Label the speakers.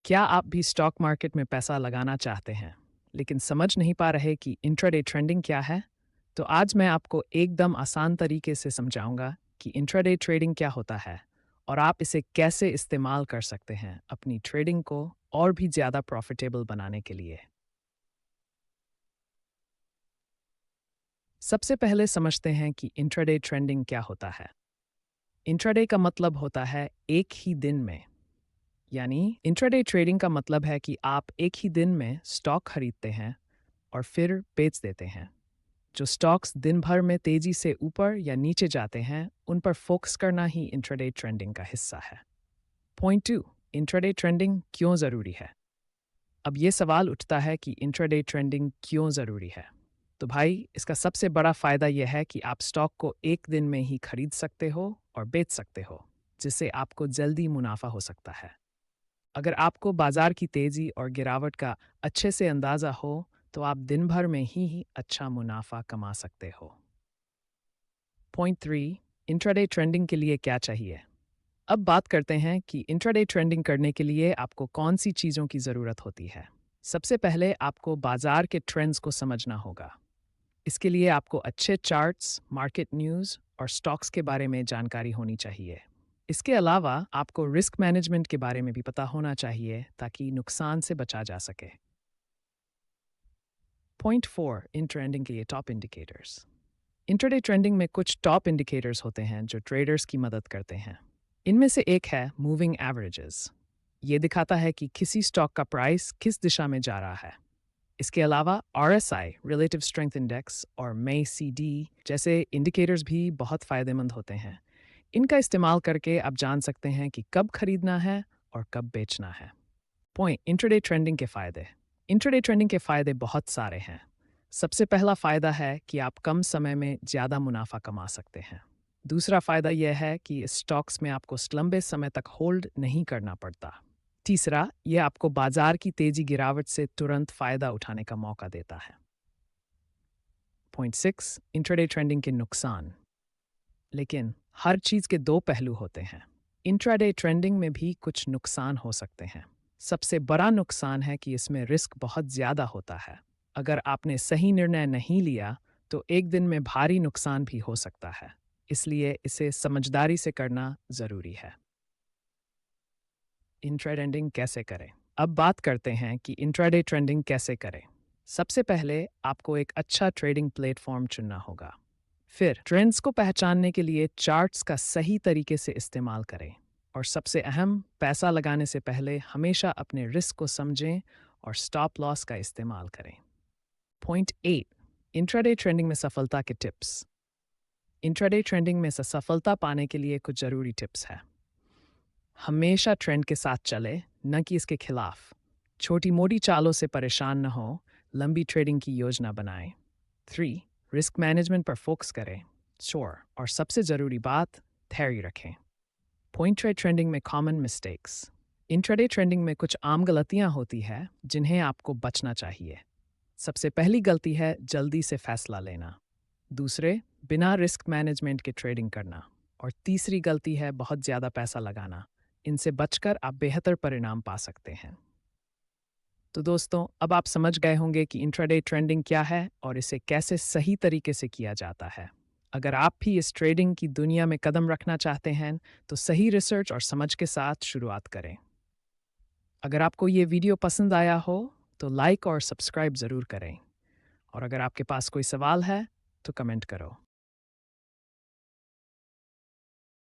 Speaker 1: क्या आप भी स्टॉक मार्केट में पैसा लगाना चाहते हैं, लेकिन समझ नहीं पा रहे कि इंट्राडे ट्रेडिंग क्या है? तो आज मैं आपको एकदम आसान तरीके से समझाऊंगा कि इंट्राडे ट्रेडिंग क्या होता है और आप इसे कैसे इस्तेमाल कर सकते हैं अपनी ट्रेडिंग को और भी ज़्यादा प्रॉफिटेबल बनाने के लिए। सबसे पहले समझते हैं कि इंट्राडे ट्रेडिंग क्या होता है। इंट्राडे का मतलब होता है एक ही दिन में, यानी इंट्राडे ट्रेडिंग का मतलब है कि आप एक ही दिन में स्टॉक खरीदते हैं और फिर बेच देते हैं। जो स्टॉक्स दिन भर में तेजी से ऊपर या नीचे जाते हैं, उन पर फोकस करना ही इंट्राडे ट्रेंडिंग का हिस्सा है। पॉइंट टू, इंट्राडे ट्रेंडिंग क्यों ज़रूरी है? अब ये सवाल उठता है कि इंट्राडे ट्रेंडिंग क्यों ज़रूरी है। तो भाई, इसका सबसे बड़ा फ़ायदा यह है कि आप स्टॉक को एक दिन में ही खरीद सकते हो और बेच सकते हो, जिससे आपको जल्दी मुनाफा हो सकता है। अगर आपको बाजार की तेजी और गिरावट का अच्छे से अंदाजा हो, तो आप दिन भर में ही अच्छा मुनाफा कमा सकते हो। पॉइंट थ्री, इंट्राडे ट्रेंडिंग के लिए क्या चाहिए? अब बात करते हैं कि इंट्राडे ट्रेंडिंग करने के लिए आपको कौन सी चीज़ों की ज़रूरत होती है। सबसे पहले आपको बाजार के ट्रेंड्स को समझना होगा। इसके लिए आपको अच्छे चार्ट्स, मार्केट न्यूज़ और स्टॉक्स के बारे में जानकारी होनी चाहिए। इसके अलावा आपको रिस्क मैनेजमेंट के बारे में भी पता होना चाहिए ताकि नुकसान से बचा जा सके। पॉइंट फोर, इन ट्रेंडिंग के लिए टॉप इंडिकेटर्स। इंट्राडे ट्रेंडिंग में कुछ टॉप इंडिकेटर्स होते हैं जो ट्रेडर्स की मदद करते हैं। इनमें से एक है मूविंग एवरेजेस। ये दिखाता है कि किसी स्टॉक का प्राइस किस दिशा में जा रहा है। इसके अलावा RSI, रिलेटिव स्ट्रेंथ इंडेक्स और MACD जैसे इंडिकेटर्स भी बहुत फ़ायदेमंद होते हैं। इनका इस्तेमाल करके आप जान सकते हैं कि कब खरीदना है और कब बेचना है। पॉइंट, इंट्राडे ट्रेंडिंग के फ़ायदे। इंट्राडे ट्रेंडिंग के फ़ायदे बहुत सारे हैं। सबसे पहला फ़ायदा है कि आप कम समय में ज़्यादा मुनाफा कमा सकते हैं। दूसरा फ़ायदा यह है कि इस स्टॉक्स में आपको लंबे समय तक होल्ड नहीं करना पड़ता। तीसरा, यह आपको बाजार की तेज़ी गिरावट से तुरंत फ़ायदा उठाने का मौका देता है। पॉइंट सिक्स, इंट्राडे ट्रेंडिंग के नुकसान। लेकिन हर चीज़ के दो पहलू होते हैं। इंट्राडे ट्रेंडिंग में भी कुछ नुकसान हो सकते हैं। सबसे बड़ा नुकसान है कि इसमें रिस्क बहुत ज़्यादा होता है। अगर आपने सही निर्णय नहीं लिया, तो एक दिन में भारी नुकसान भी हो सकता है। इसलिए इसे समझदारी से करना ज़रूरी है। इंट्राडे कैसे करें? अब बात करते हैं कि इंट्राडे ट्रेंडिंग कैसे करें। सबसे पहले आपको एक अच्छा ट्रेडिंग प्लेटफॉर्म चुनना होगा। फिर ट्रेंड्स को पहचानने के लिए चार्ट्स का सही तरीके से इस्तेमाल करें। और सबसे अहम, पैसा लगाने से पहले हमेशा अपने रिस्क को समझें और स्टॉप लॉस का इस्तेमाल करें। पॉइंट एट, इंट्राडे ट्रेंडिंग में सफलता के टिप्स। इंट्राडे ट्रेंडिंग में सफलता पाने के लिए कुछ ज़रूरी टिप्स हैं। हमेशा ट्रेंड के साथ चले, न कि इसके खिलाफ। छोटी मोटी चालों से परेशान न हो, लंबी ट्रेडिंग की योजना बनाएं। 3, रिस्क मैनेजमेंट पर फोकस करें। श्योर, और सबसे ज़रूरी बात, धैर्य रखें। पॉइंट ट्रेड ट्रेंडिंग में कॉमन मिस्टेक्स। इंट्राडे ट्रेंडिंग में कुछ आम गलतियां होती हैं जिन्हें आपको बचना चाहिए। सबसे पहली गलती है जल्दी से फैसला लेना। दूसरे, बिना रिस्क मैनेजमेंट के ट्रेडिंग करना। और तीसरी गलती है बहुत ज़्यादा पैसा लगाना। इनसे बचकर आप बेहतर परिणाम पा सकते हैं। तो दोस्तों, अब आप समझ गए होंगे कि इंट्राडे ट्रेंडिंग क्या है और इसे कैसे सही तरीके से किया जाता है। अगर आप भी इस ट्रेडिंग की दुनिया में कदम रखना चाहते हैं, तो सही रिसर्च और समझ के साथ शुरुआत करें। अगर आपको ये वीडियो पसंद आया हो, तो लाइक और सब्सक्राइब ज़रूर करें। और अगर आपके पास कोई सवाल है, तो कमेंट करो।